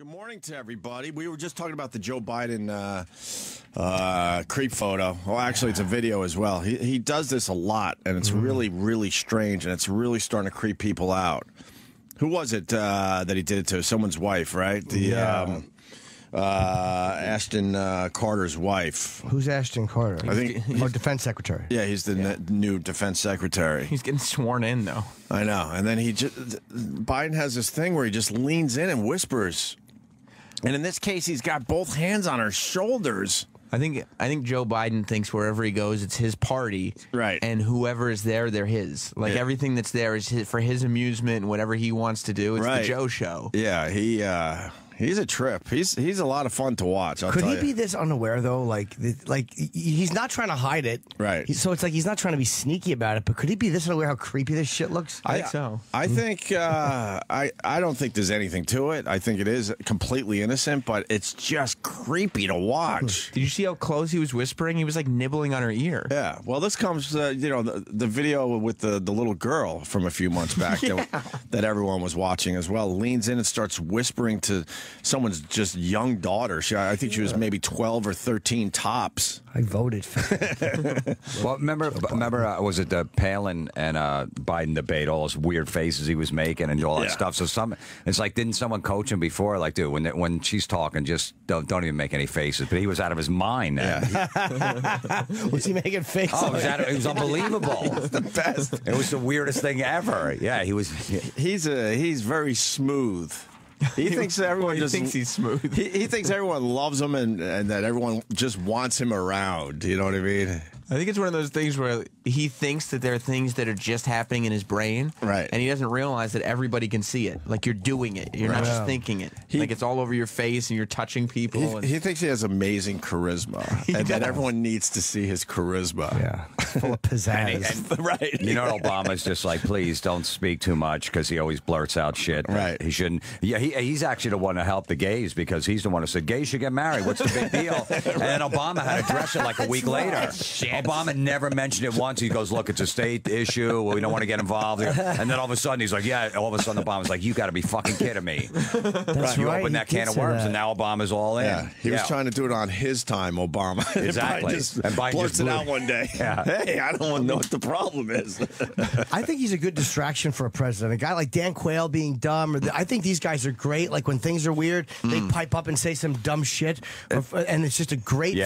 Good morning to everybody. We were just talking about the Joe Biden creep photo. Well, actually, it's a video as well. He does this a lot, and it's really, really strange, and it's really starting to creep people out. Who was it that he did it to? Someone's wife, right? Ashton Carter's wife. Who's Ashton Carter? I think he's Defense Secretary. Yeah, he's the new Defense Secretary. He's getting sworn in, though. I know. And then Biden has this thing where he just leans in and whispers. And in this case, he's got both hands on her shoulders. I think Joe Biden thinks wherever he goes, it's his party, right? And whoever is there, they're his. Like everything that's there is for his amusement and whatever he wants to do. It's the Joe show. Yeah, he's a trip. He's a lot of fun to watch. Could he be this unaware though? Like he's not trying to hide it, right? So it's like he's not trying to be sneaky about it. But could he be this unaware how creepy this shit looks? I think so. I think I don't think there's anything to it. I think it is completely innocent, but it's just creepy to watch. Did you see how close he was whispering? He was like nibbling on her ear. Yeah. Well, this comes, the video with the little girl from a few months back that everyone was watching as well. Leans in and starts whispering to someone's just young daughter. I think she was maybe 12 or 13 tops. I voted for it. Well, remember was it the Palin and Biden debate, all those weird faces he was making and all that stuff? So it's like, didn't someone coach him before? Like, dude, when she's talking, just don't even make any faces. But he was out of his mind then. Yeah. Was he making faces? Oh, it was unbelievable. It was the best. It was the weirdest thing ever. Yeah, he was. He's very smooth. He thinks everyone thinks he's smooth. He thinks everyone loves him and that everyone just wants him around. You know what I mean? I think it's one of those things where he thinks that there are things that are just happening in his brain. Right. And he doesn't realize that everybody can see it. Like you're doing it. You're not just thinking it. Like it's all over your face and you're touching people. He thinks he has amazing charisma. And that everyone needs to see his charisma. Yeah. Full of pizzazz. Right. You know, Obama's just like, please don't speak too much because he always blurts out shit. Right. He shouldn't. Yeah, he's actually the one to help the gays because he's the one who said gays should get married. What's the big deal? And then Obama had to address it like a week later. Obama never mentioned it once. He goes, look, it's a state issue. We don't want to get involved here. And then all of a sudden, he's like, yeah. All of a sudden, Obama's like, you got to be fucking kidding me. That's You right. open that can of worms, and now Obama's all in. Yeah. He was trying to do it on his time, Obama. Exactly. And Biden blurts it out one day. Yeah. Hey, I don't want to know what the problem is. I think he's a good distraction for a president. A guy like Dan Quayle being dumb. I think these guys are great. Like when things are weird, they pipe up and say some dumb shit. And it's just a great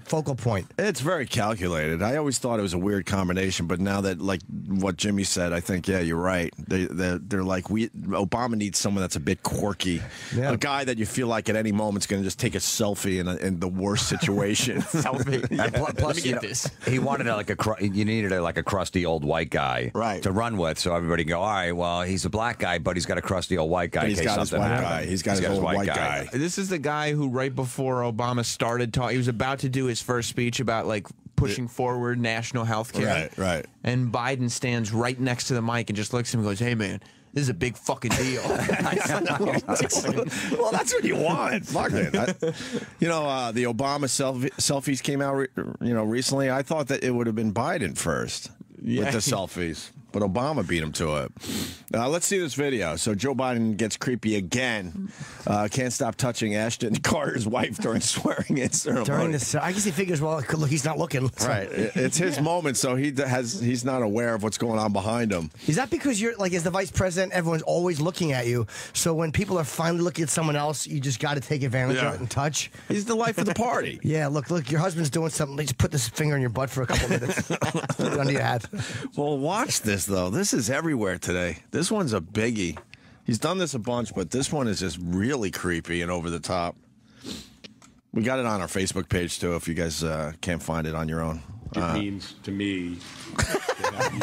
focal point. It's very calculated. I always thought it was a weird combination, but now that, like what Jimmy said, I think, yeah, you're right. They're like, Obama needs someone that's a bit quirky. Yeah. A guy that you feel like at any moment is going to just take a selfie in the worst situation. Selfie. And plus, he wanted you needed a crusty old white guy to run with, so everybody can go, all right, well, he's a black guy, but he's got a crusty old white guy. But he's got his white guy. He's got his old white guy. This is the guy who, right before Obama started talking, he was about to do his first speech about like pushing forward national health care. Right. And Biden stands right next to the mic and just looks at him and goes, hey, man, this is a big fucking deal. Well, that's what you want. Fuck it. The Obama selfies came out, recently. I thought that it would have been Biden first with the selfies. But Obama beat him to it. Let's see this video. So Joe Biden gets creepy again. Can't stop touching Ashton Carter's wife during swearing-in ceremony. During this, I guess he figures, well, look, he's not looking. So. Right. It's his moment, so he's not aware of what's going on behind him. Is that because you're, like, as the vice president, everyone's always looking at you, so when people are finally looking at someone else, you just got to take advantage of it and touch? He's the life of the party. Yeah, look, your husband's doing something. Just put this finger in your butt for a couple minutes. Put it under your hat. Well, watch this, though. This is everywhere today. This one's a biggie. He's done this a bunch, but this one is just really creepy and over the top. We got it on our Facebook page, too, if you guys can't find it on your own. It means to me to have you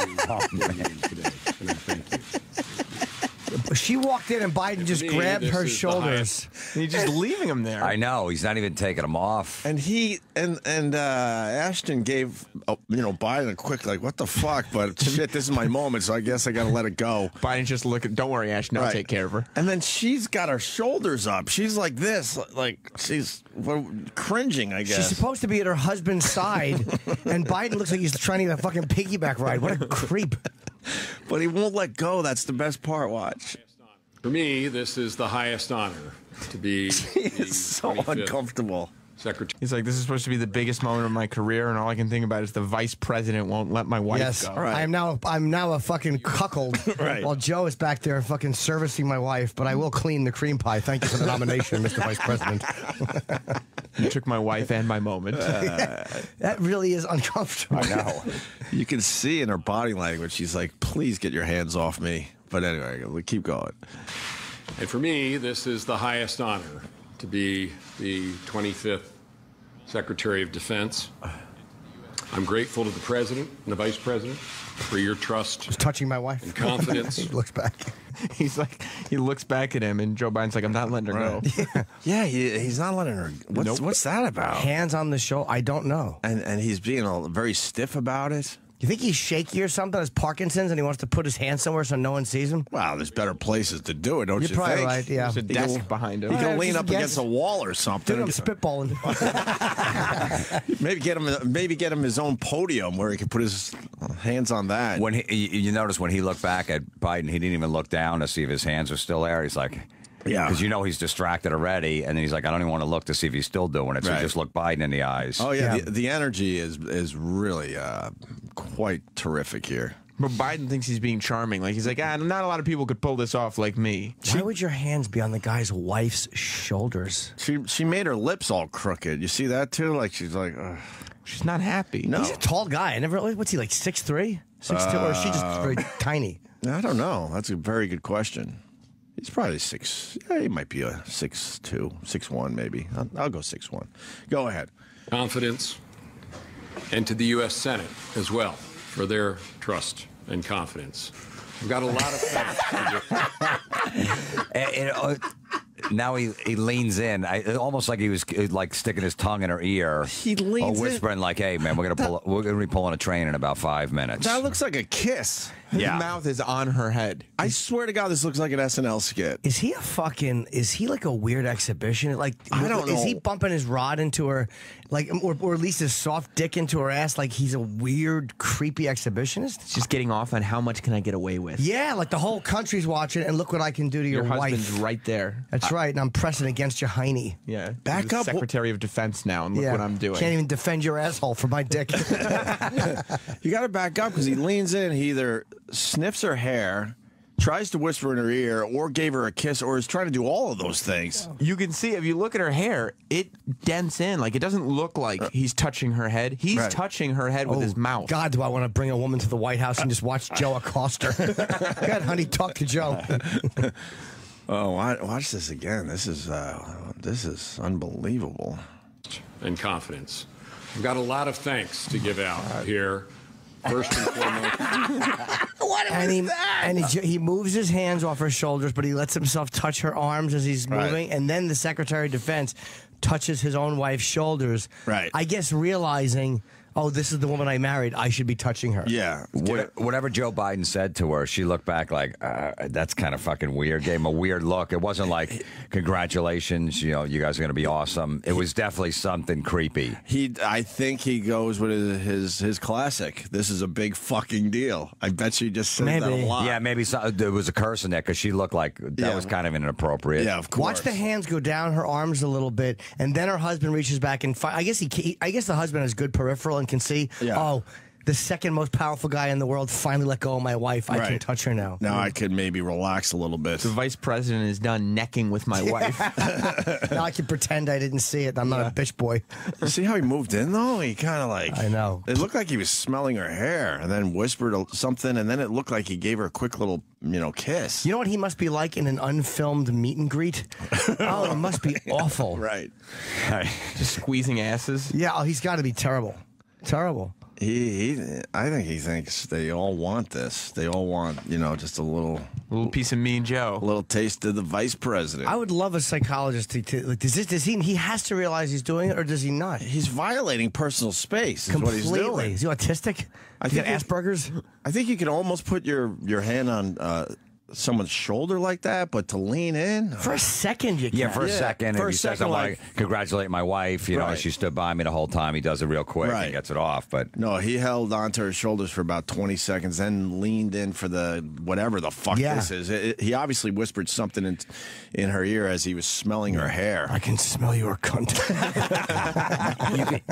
today. And I thank you. She walked in and Biden just grabbed her shoulders. He's just leaving him there. I know. He's not even taking them off. And Ashton gave Biden a quick like, what the fuck? But shit, this is my moment, so I guess I got to let it go. Biden's just looking. Don't worry, Ashton. I'll take care of her. And then she's got her shoulders up. She's like this, like she's cringing. I guess she's supposed to be at her husband's side, and Biden looks like he's trying to get a fucking piggyback ride. What a creep! But he won't let go. That's the best part. Watch. For me, this is the highest honor to be It's so 25th uncomfortable. Secretary. He's like, this is supposed to be the biggest moment of my career, and all I can think about is the vice president won't let my wife Yes, go. Right. I'm now a fucking cuckold. Right. While Joe is back there fucking servicing my wife, but I will clean the cream pie. Thank you for the nomination, Mr. Vice President. You took my wife and my moment. That really is uncomfortable. I know. You can see in her body language, she's like, please get your hands off me. But anyway, we keep going. And for me, this is the highest honor to be the 25th Secretary of Defense. I'm grateful to the President and the Vice President for your trust Just touching my wife. and confidence. He looks back. He's like, he looks back at him, and Joe Biden's like, I'm not letting her go. Yeah, he's not letting her. What's that about? Hands on the show. I don't know. And he's being very stiff about it. You think he's shaky or something? Has Parkinson's and he wants to put his hand somewhere so no one sees him? Wow, there's better places to do it, don't You're you probably think? right. Yeah. There's a desk behind him. He can lean just up guess. against a wall or something. Dude, I'm spitballing. Maybe get him his own podium where he can put his hands on that. When you notice when he looked back at Biden, he didn't even look down to see if his hands are still there. He's like, Yeah. because he's distracted already, and then he's like, I don't even want to look to see if he's still doing it. So Right. he just looked Biden in the eyes. Oh yeah, the energy is really quite terrific here. But Biden thinks he's being charming. Like, he's like, not a lot of people could pull this off like me. Why would your hands be on the guy's wife's shoulders? She made her lips all crooked. You see that too? Like she's like, ugh. She's not happy. No. He's a tall guy. I never. What's he like? 6'3", 6'2", or is she just very tiny? I don't know. That's a very good question. He's probably 6. Yeah, he might be a 6'2", 6'1", maybe. I'll go 6'1". Go ahead. Confidence, and to the U.S. Senate as well for their trust and confidence. We've got a lot of thanks. Now he leans in, almost like he was like sticking his tongue in her ear. He leans or whispering in. like, "Hey, man, we're gonna be pulling a train in about 5 minutes." That looks like a kiss. His Yeah. mouth is on her head. I swear to God, this looks like an SNL skit. Is he is he like a weird exhibition? Like, I don't Is he know. bumping his rod into her, like, or at least his soft dick into her ass? Like he's a weird, creepy exhibitionist? She's just getting off on how much can I get away with. Yeah, like the whole country's watching, and look what I can do to your husband's wife. right there. That's right, and I'm pressing against your hiney. Yeah. Back He's the up. Secretary of Defense now, and look what I'm doing. Can't even defend your asshole for my dick. You got to back up because he leans in. He either sniffs her hair, tries to whisper in her ear, or gave her a kiss, or is trying to do all of those things. You can see, if you look at her hair, it dents in. Like, it doesn't look like he's touching her head. He's Right. touching her head with his mouth. God, do I want to bring a woman to the White House and just watch Joe accost her? Go ahead, honey, talk to Joe. Oh, watch this again. This is unbelievable. and confidence. We've got a lot of thanks to give out here. First and foremost, And he moves his hands off her shoulders, but he lets himself touch her arms as he's Right. moving. And then the Secretary of Defense touches his own wife's shoulders. Right. I guess realizing, oh, this is the woman I married. I should be touching her. Yeah. Whatever Joe Biden said to her, she looked back like, that's kind of fucking weird. Gave him a weird look. It wasn't like, congratulations, you guys are going to be awesome. It was definitely something creepy. I think he goes with his classic. This is a big fucking deal. I bet she just says that a Maybe. lot. Yeah, maybe there was a curse in there because she looked like that was kind of inappropriate. Yeah, of course. Watch the hands go down her arms a little bit, and then her husband reaches back and I guess the husband has good peripheral and can see. Yeah. Oh, the second most powerful guy in the world finally let go of my wife. I can Right. touch her now. Now I could maybe relax a little bit. The vice president is done necking with my wife. Now I can pretend I didn't see it. I'm not a bitch boy. You see how he moved in though? He kind of like I know. It looked like he was smelling her hair, and then whispered something, and then it looked like he gave her a quick little kiss. You know what he must be like in an unfilmed meet and greet? Oh, it must be awful. Right. Just squeezing asses. Yeah, oh, he's got to be terrible. Terrible. I think he thinks they all want this. They all want, just a little Piece of me and Joe. taste of the vice president. I would love a psychologist to like. Does he has to realize he's doing it, or does he not? He's violating personal space. Is what he's Completely. doing. Is he autistic? I He's got think Asperger's. I think you can almost put your hand on someone's shoulder like that, but to lean in for a second, you can. Yeah, for a second. For And a he says, I second, want to like- congratulate my wife. You know, she stood by me the whole time. He does it real quick and gets it off. But no, he held onto her shoulders for about 20 seconds, then leaned in for the whatever the fuck this is. He obviously whispered something in her ear as he was smelling her hair. I can smell your cunt.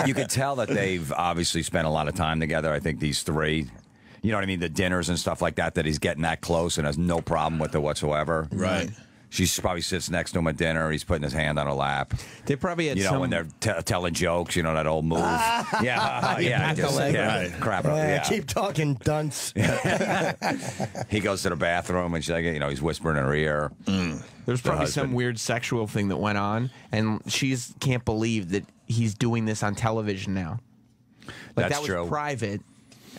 you could tell that they've obviously spent a lot of time together. I think these three. You know what I mean? The dinners and stuff like that, that he's getting that close and has no problem with it whatsoever. Right. She probably sits next to him at dinner. He's putting his hand on her lap. They probably had when they're telling jokes, you know, that old move. Crap. Keep talking, dunce. He goes to the bathroom and she's like, you know, he's whispering in her ear. There's probably some weird sexual thing that went on, and she's can't believe that he's doing this on television now. Like, That's that was true. private.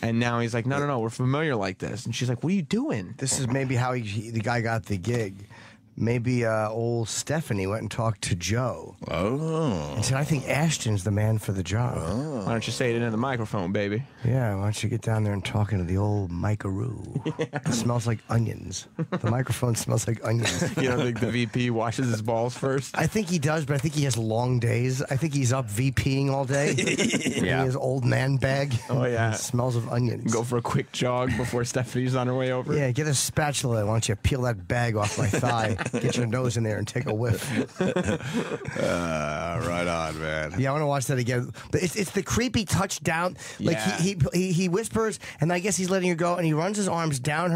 And now he's like, no, we're familiar like this. And she's like, what are you doing? This is maybe how the guy got the gig. Maybe old Stephanie went and talked to Joe. Oh. And said, I think Ashton's the man for the job. Why don't you say it into the microphone, baby? Yeah, why don't you get down there and talk into the old microo? It smells like onions. The microphone smells like onions. You don't think the VP washes his balls first? I think he does, but I think he has long days. I think he's up VPing all day. In his old man bag. Oh, yeah. It smells of onions. Go for a quick jog before Stephanie's on her way over? Yeah, get a spatula. Why don't you peel that bag off my thigh? Get your nose in there and take a whiff. Right on, man. Yeah, I want to watch that again. But it's the creepy touchdown. Like he whispers, and I guess he's letting her go, and he runs his arms down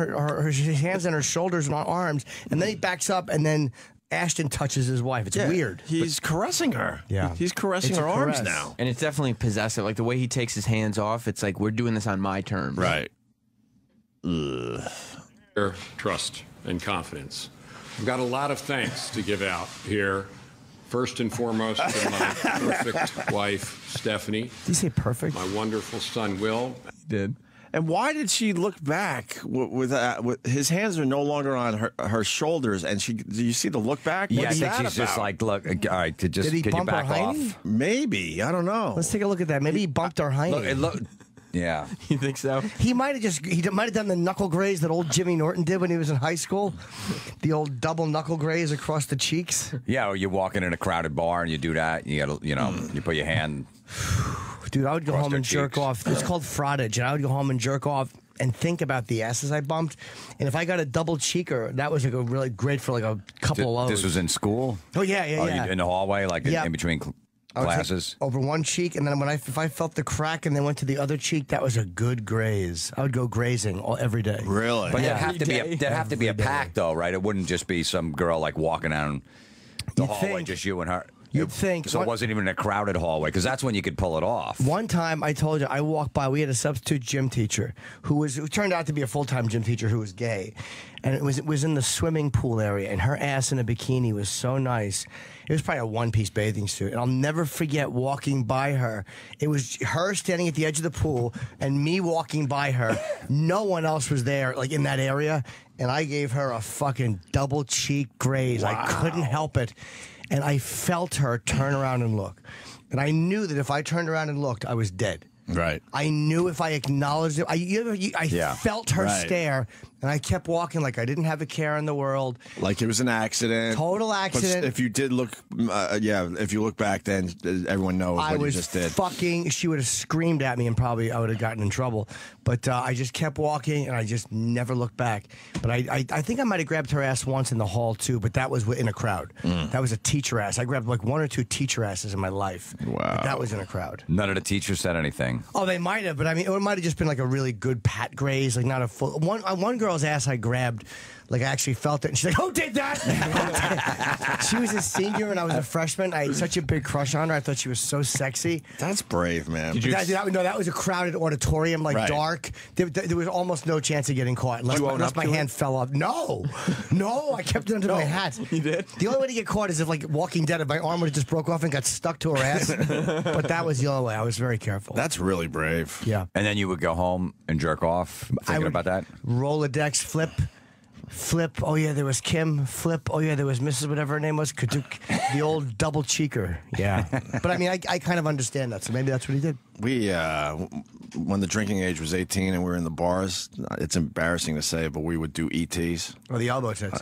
his hands on her shoulders and arms, and then he backs up, and then Ashton touches his wife. It's weird. He's caressing her. Yeah. He's caressing her arms now. And it's definitely possessive. Like, the way he takes his hands off, it's like, we're doing this on my terms. Right. Trust and confidence. I've got a lot of thanks to give out here. First and foremost to my perfect wife, Stephanie. Did you say perfect? My wonderful son, Will. He did. And why did she look back with his hands are no longer on her shoulders? And do you see the look back? Yeah, What's I think that she's just about? like, look, all right, Did he can you bump her back hiney? off? Maybe. I don't know. Let's take a look at that. Maybe he bumped her hiney. Yeah. You think so? He might have done the knuckle graze that old Jimmy Norton did when he was in high school. The old double knuckle graze across the cheeks. Yeah, or you're walking in a crowded bar and you do that. You got to, you put your hand. Dude, I would go home and jerk cheeks. off. It's called frottage, and I would go home and jerk off and think about the asses I bumped. And if I got a double cheeker, that was like a really great for like a couple of loads. This was in school? Oh, yeah. You in the hallway, like in between classes? Over one cheek, and then if I felt the crack and then went to the other cheek, that was a good graze. I would go grazing every day. Really? But there'd have to be a pack, though, right? It wouldn't just be some girl like walking down the hallway, just you and her. You'd think. So it wasn't even a crowded hallway, because that's when you could pull it off. One time, I told you, I walked by, we had a substitute gym teacher who turned out to be a full-time gym teacher who was gay. And it was in the swimming pool area, and her ass in a bikini was so nice. It was probably a one-piece bathing suit. And I'll never forget walking by her. It was her standing at the edge of the pool and me walking by her. No one else was there, like in that area. And I gave her a fucking double cheek graze. Wow. I couldn't help it. And I felt her turn around and look. And I knew that if I turned around and looked, I was dead. Right. I knew if I acknowledged it. I felt her stare, and I kept walking like I didn't have a care in the world. Like it was an accident. Total accident. But if you did look, if you look back, then everyone knows what you just did. She would have screamed at me, and probably I would have gotten in trouble. But I just kept walking, and I just never looked back. But I think I might have grabbed her ass once in the hall, too, but that was in a crowd. That was a teacher ass. I grabbed like one or two teacher asses in my life. Wow. But that was in a crowd. None of the teachers said anything. Oh, they might have, but I mean, it might have just been like a really good pat graze, like not a full. One girl's ass I grabbed, like I actually felt it, and she's like, "Who did that?" She was a senior, and I was a freshman. I had such a big crush on her. I thought she was so sexy. That's brave, man. That was a crowded auditorium, like dark. There was almost no chance of getting caught unless my hand fell off. No, I kept it under my hat. You did? The only way to get caught is if, like, Walking Dead, if my arm would have just broke off and got stuck to her ass. But that was the only way. I was very careful. That's really brave. Yeah. And then you would go home and jerk off, thinking about that? Rolodex, flip. Oh, yeah, there was Kim. Flip. Oh, yeah, there was Mrs. whatever her name was. Kaduk, the old double cheeker. Yeah. But, I mean, I kind of understand that, so maybe that's what he did. when the drinking age was 18 and we were in the bars, it's embarrassing to say, but we would do ETs. Or the elbow tits.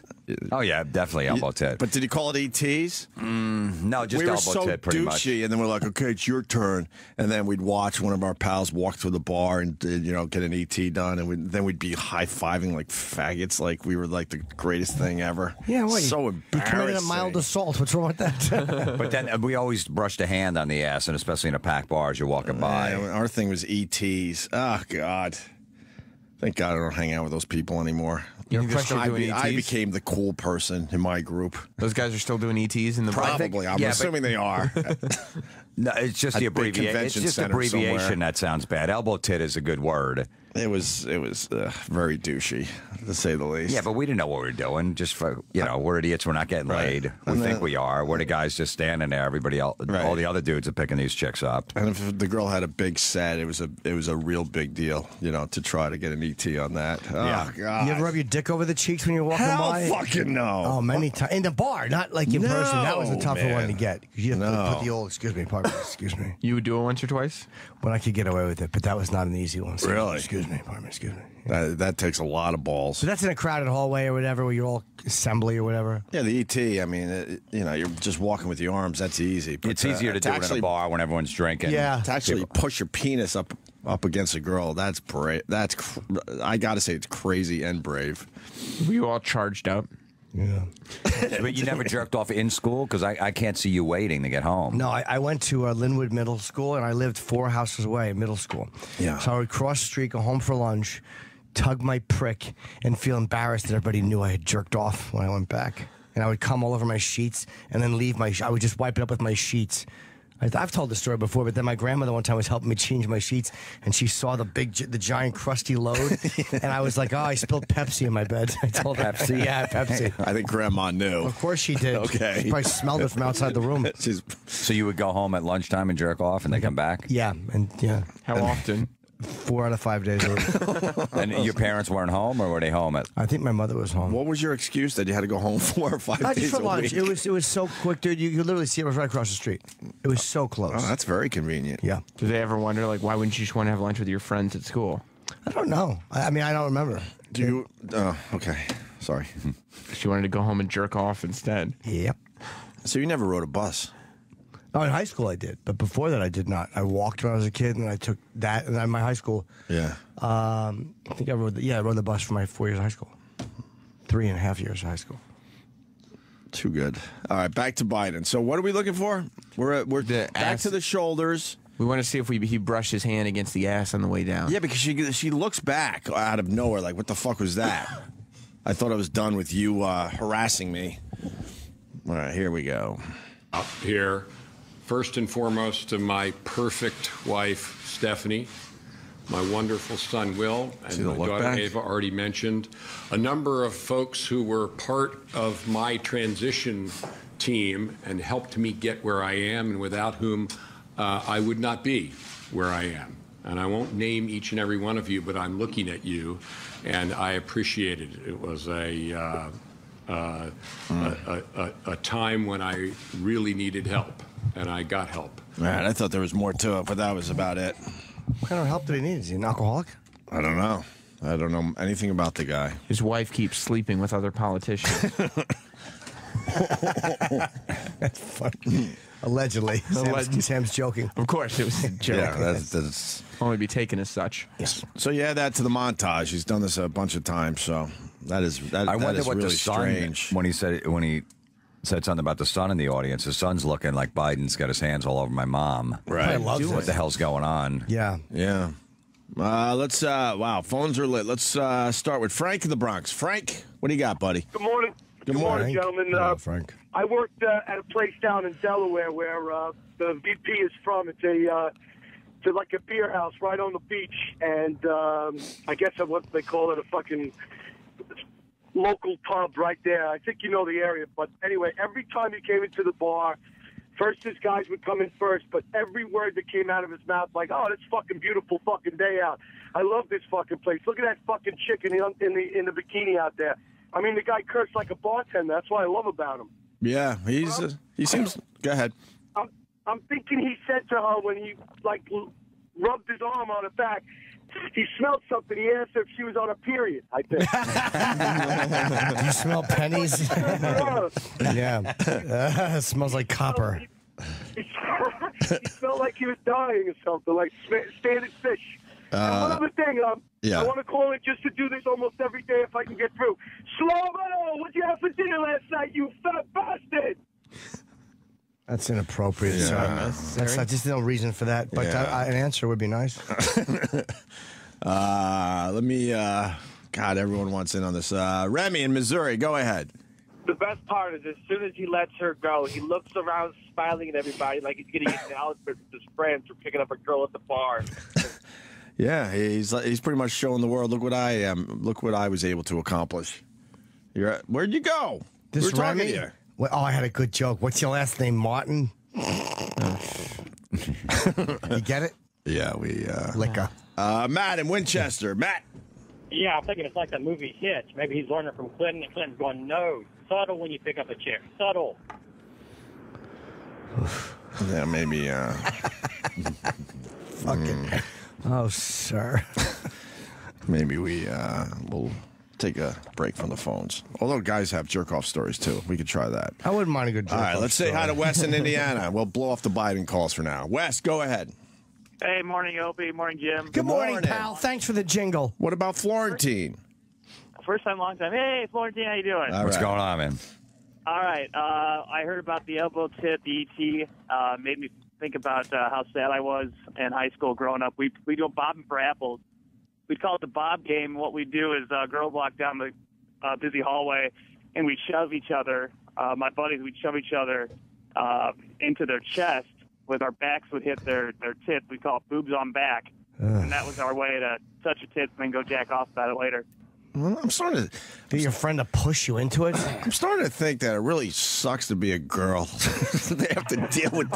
Oh, yeah, definitely elbow tit. But did you call it ETs? No, just we were elbow so tit, pretty much. douchey, and then we're like, okay, it's your turn. And then we'd watch one of our pals walk through the bar and get an ET done, and then we'd be high-fiving like faggots, like we were like the greatest thing ever. Yeah, what? So You embarrassing. committed a mild assault. What's wrong with that? But then we always brushed a hand on the ass, and especially in a packed bar as you're walking by. Our thing was ETs. Oh, God. Thank God I don't hang out with those people anymore. I became the cool person in my group. Those guys are still doing ETs in the Probably. I'm assuming they are. No, it's just the abbreviation. It's just abbreviation somewhere. that sounds bad. Elbow tit is a good word. It was very douchey, to say the least. Yeah, but we didn't know what we were doing. Just for, we're idiots. We're not getting laid. We think we are. We're the guys just standing there. Everybody else, all the other dudes are picking these chicks up. And if the girl had a big set, it was a real big deal, to try to get an ET on that. Yeah. Oh, God. You ever rub your dick over the cheeks when you're walking Hell by? fucking no. Oh, many times. In the bar, not like in person. That was a tougher one to get. You have to put the old, excuse me, pardon me, excuse me. You would do it once or twice? When I could get away with it, but that was not an easy one. So Really? Excuse me, pardon me, excuse me. That takes a lot of balls. So that's in a crowded hallway or whatever, where you're all assembly or whatever. Yeah, the ET, I mean, you're just walking with your arms. That's easy. But, It's easier to do it in a bar when everyone's drinking. Yeah. To actually push your penis up against a girl, that's brave. I got to say, it's crazy and brave. Were you all charged up? Yeah. But you never jerked off in school? Because I can't see you waiting to get home. No, I went to Linwood Middle School, and I lived 4 houses away at middle school. Yeah. So I would cross the street, go home for lunch, tug my prick, and feel embarrassed that everybody knew I had jerked off when I went back. And I would come all over my sheets and then leave I would just wipe it up with my sheets. I've told the story before, but then my grandmother one time was helping me change my sheets, and she saw the giant crusty load, and I was like, "Oh, I spilled Pepsi in my bed." I told her, Pepsi? Yeah, Pepsi. I think Grandma knew. Of course she did. Okay. She probably smelled it from outside the room. So you would go home at lunchtime and jerk off, and they come back? Yeah, and yeah. How often? 4 out of 5 days. And your parents weren't home, or were they home at? I think my mother was home. What was your excuse that you had to go home 4 or 5 days Just for a lunch. week? It was so quick, dude. You could literally see it was right across the street. It was so close. Oh, that's very convenient. Yeah. Do they ever wonder, why wouldn't you just want to have lunch with your friends at school? I don't know. I mean, I don't remember. Do you? Oh, okay. Sorry. She wanted to go home and jerk off instead. Yep. So you never rode a bus? Oh, in high school I did, but before that I did not. I walked when I was a kid, and I took that. And then my high school, Yeah. I think I rode the bus for my 4 years of high school, 3.5 years of high school. Too good. All right, back to Biden. So what are we looking for? We're back ass. to the shoulders. We want to see if he brushed his hand against the ass on the way down. Yeah, because she looks back out of nowhere like, what the fuck was that? I thought I was done with you harassing me. All right, here we go. Up here, first and foremost, to my perfect wife, Stephanie, my wonderful son, Will, and my daughter, Ava, already mentioned. A number of folks who were part of my transition team and helped me get where I am, and without whom I would not be where I am. And I won't name each and every one of you, but I'm looking at you, and I appreciate it. It was a time when I really needed help, and I got help. All right, I thought there was more to it, but that was about it. What kind of help did he need? Is he an alcoholic? I don't know. I don't know anything about the guy. His wife keeps sleeping with other politicians. That's funny. Allegedly. Sam's joking. Of course, it was a joke. Yeah, that's Only be taken as such. Yes. So you add that to the montage. He's done this a bunch of times, so that is I wonder is what really the son, strange. when he said something about the son in the audience. His son's looking like Biden's got his hands all over my mom. Right. What the hell's going on? Yeah. Yeah. Wow, phones are lit. Let's start with Frank in the Bronx. Frank, what do you got, buddy? Good morning. Good morning. Gentlemen. Hello, Frank. I worked at a place down in Delaware where the VP is from. It's like a beer house right on the beach, and I guess what they call it, a fucking local pub right there. I think you know the area, but anyway, every time he came into the bar, first his guys would come in first, but every word that came out of his mouth, like, "Oh, it's fucking beautiful fucking day out. I love this fucking place. Look at that fucking chick in the bikini out there." I mean, the guy cursed like a bartender. That's what I love about him. Yeah, he seems. Go ahead. I'm thinking he said to her when he rubbed his arm on her back. He smelled something. He asked her if she was on a period, I think. Do you smell pennies? Yeah. It smells like copper. He smelled like he was dying or something, like standing fish. And one other thing, I want to call it just to do this almost every day if I can get through. Slow-mo, what'd you have for dinner last night, you fat bastard? That's inappropriate. Yeah. That's not, just no reason for that. But an answer would be nice. Let me. God, everyone wants in on this. Remy in Missouri, go ahead. The best part is as soon as he lets her go, he looks around smiling at everybody like he's getting acknowledgement from his friends for picking up a girl at the bar. Yeah, he's pretty much showing the world. Look what I am. Look what I was able to accomplish. Where'd you go? This We're Remy. talking to you. Well, I had a good joke. What's your last name, Martin? You get it? Yeah, we. Liquor. Matt in Winchester. Matt. Yeah, I'm thinking it's like that movie Hitch. Maybe he's learning from Clinton, and Clinton's going, no, subtle when you pick up a chick. Subtle. Yeah, maybe. Fucking. Oh, sir. Maybe we'll take a break from the phones. Although guys have jerk-off stories, too. We could try that. I wouldn't mind a good jerk-off All right, let's say hi to story. Wes in Indiana. We'll blow off the Biden calls for now. Wes, go ahead. Hey, morning, Opie. Morning, Jim. Good morning, pal. Thanks for the jingle. What about Florentine? First time, long time. Hey, Florentine, how you doing? What's going on, man? All right. I heard about the elbow tip, the ET. Made me think about how sad I was in high school growing up. We go bobbing for apples. We'd call it the bob game. What we'd do is girls walk down the busy hallway, and we'd shove each other. My buddies, we'd shove each other into their chest with our backs would hit their tits. We call it boobs on back. And that was our way to touch a tits and then go jack off about it later. Well, I'm starting to get your friend to push you into it. I'm starting to think that it really sucks to be a girl. They have to deal with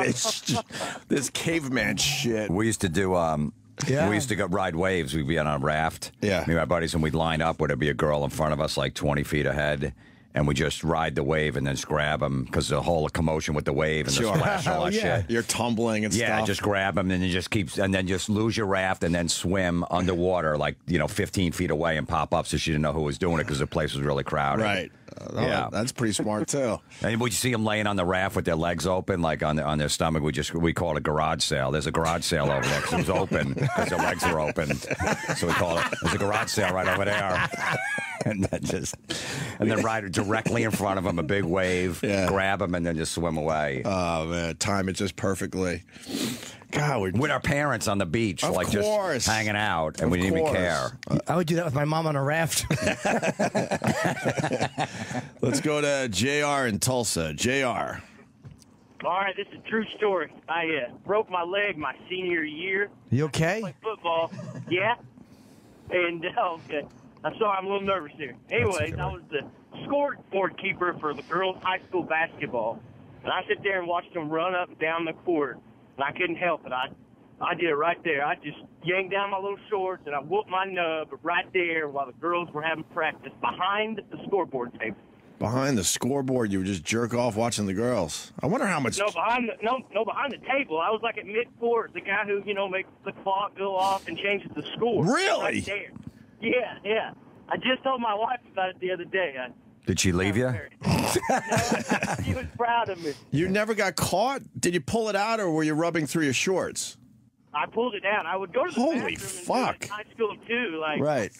this caveman shit. We used to do. We used to go ride waves. We'd be on a raft. Yeah. Me and my buddies, and we'd line up. Would there be a girl in front of us, like 20 feet ahead? And we just ride the wave and then just grab them because the whole commotion with the wave and the splash and all that shit. You're tumbling and stuff. Yeah, just grab them and then just lose your raft and then swim underwater like 15 feet away and pop up so she didn't know who was doing it because the place was really crowded. Right. Yeah, that's pretty smart too. And would you see them laying on the raft with their legs open, like on their stomach? We call it a garage sale. There's a garage sale over there because it was open because their legs were open. So we call it. There's a garage sale right over there. And then ride directly in front of them, a big wave, grab them, and then just swim away. Oh man, time it just perfectly. God, with our parents on the beach, of like course. just hanging out, and we didn't even care. I would do that with my mom on a raft. Let's go to JR in Tulsa. JR. All right, this is a true story. I broke my leg my senior year. You okay? I played football. Yeah. And, okay. I'm sorry, I'm a little nervous here. Anyways, I was the scoreboard keeper for the girls' high school basketball. And I sit there and watch them run up and down the court. And I couldn't help it. I did it right there. I just yanked down my little shorts and I whooped my nub right there while the girls were having practice behind the scoreboard table. Behind the scoreboard, you would just jerk off watching the girls. I wonder how much. No, behind the table. I was like at mid-court, the guy who makes the clock go off and changes the score. Really? Right there. Yeah. I just told my wife about it the other day. Did she leave you? No, she was proud of me. You never got caught? Did you pull it out, or were you rubbing through your shorts? I pulled it out. I would go to the Holy bathroom fuck. and do it in high school too, Right.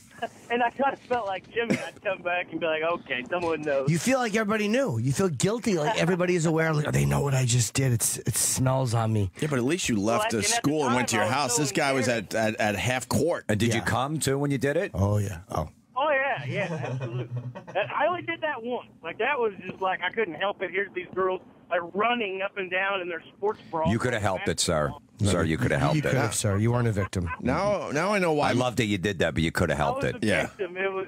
And I kind of felt like Jimmy. I'd come back and be like, "Okay, someone knows." You feel like everybody knew. You feel guilty, like everybody is aware. Like, oh, they know what I just did. It smells on me. Yeah, but at least you left the school and went to your house. This guy was at half court. And did you come too when you did it? Oh yeah. Oh yeah, absolutely. I only did that once. Like that was just like I couldn't help it. Here's these girls like running up and down in their sports bras. You could have helped it, sir. Sir, you could have helped You could have, sir. You weren't a victim. Now I know why. I love that you did that, but you could have helped it. Yeah. It was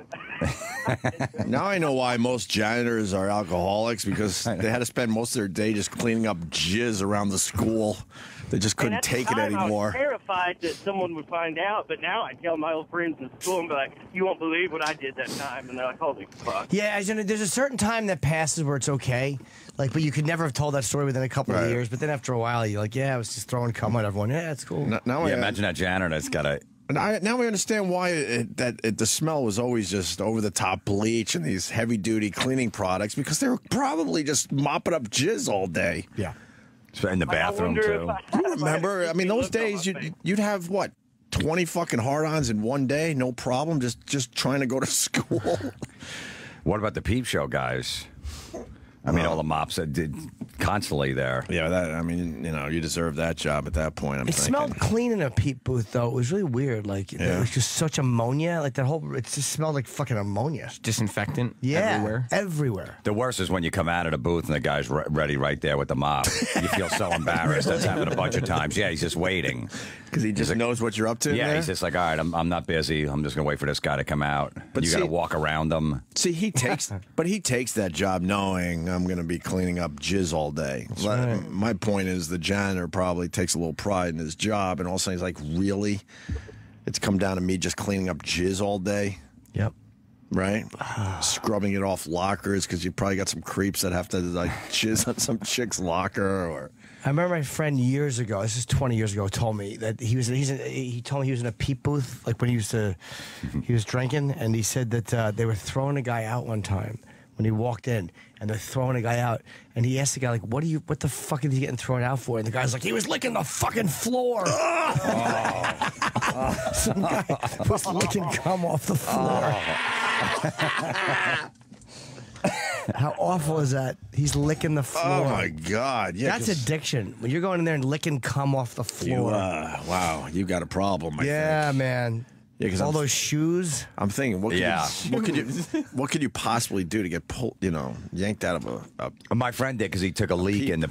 Now I know why most janitors are alcoholics, because they had to spend most of their day just cleaning up jizz around the school. They just couldn't take it I was anymore. terrified. terrified that someone would find out. But now I tell my old friends in school and be like, "You won't believe what I did that time," and they're like, "Holy fuck!" Yeah, there's a certain time that passes where it's okay, like, but you could never have told that story within a couple of years. But then after a while, you're like, "Yeah, I was just throwing cum at everyone." Yeah, it's cool. Imagine that janitor that's got a. Now we understand why the smell was always just over-the-top bleach and these heavy-duty cleaning products, because they were probably just mopping up jizz all day. Yeah. In the bathroom, too. Do you remember? I mean, those days, you'd have, what, 20 fucking hard-ons in one day? No problem, just trying to go to school. What about the Peep Show guys? I mean, all the mops that did constantly there. Yeah, I mean, you deserve that job at that point. It smelled clean in a Peep booth, though. It was really weird. Like, it was just such ammonia. Like, it just smelled like fucking ammonia. Disinfectant everywhere. The worst is when you come out of the booth and the guy's ready right there with the mop. You feel so embarrassed. That's happened a bunch of times. Yeah, he's just waiting. Because he just knows what you're up to. Yeah, he's just like, all right, I'm not busy. I'm just going to wait for this guy to come out. But you got to walk around him. See, he takes that job knowing I'm going to be cleaning up jizz all day. Right. My point is the janitor probably takes a little pride in his job, and all of a sudden he's like, really? It's come down to me just cleaning up jizz all day? Yep. Right? Scrubbing it off lockers, because you probably got some creeps that have to like jizz on some chick's locker. Or I remember my friend years ago, this is 20 years ago, told me that he told me he was in a Peep booth, like when he was drinking, and he said that they were throwing a guy out one time when he walked in, and they're throwing a guy out, and he asked the guy, like, what the fuck is he getting thrown out for? And the guy's like, he was licking the fucking floor. Some guy was licking cum off the floor. How awful is that? He's licking the floor. Oh, my God. Yeah, that's addiction. When you're going in there and licking cum off the floor. Wow, you got a problem, I think. Man. Yeah, because all those shoes. I'm thinking, what could you possibly do to get pulled, yanked out of a My friend did, because he took a leak in the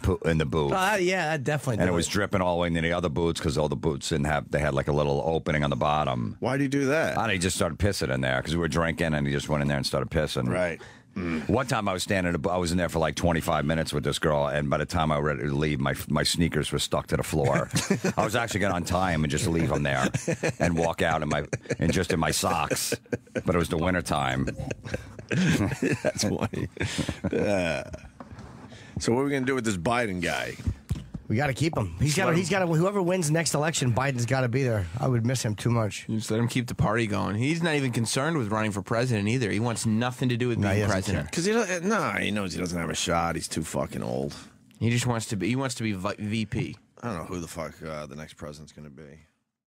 booth. Yeah, definitely. And it was dripping all the way into the other booths, because all the booths they had like a little opening on the bottom. Why do you do that? He just started pissing in there, because we were drinking, and he just went in there and started pissing. Right. One time I was I was in there for like 25 minutes with this girl, and by the time I was ready to leave, my sneakers were stuck to the floor. I was actually going to untie them and just leave them there and walk out in my socks. But it was the winter time. That's funny. So what are we going to do with this Biden guy? We got to keep him. He's got to. Whoever wins next election, Biden's got to be there. I would miss him too much. You just let him keep the party going. He's not even concerned with running for president either. He wants nothing to do with being president. Because he knows he doesn't have a shot. He's too fucking old. He just wants to be. He wants to be VP. I don't know who the fuck the next president's going to be.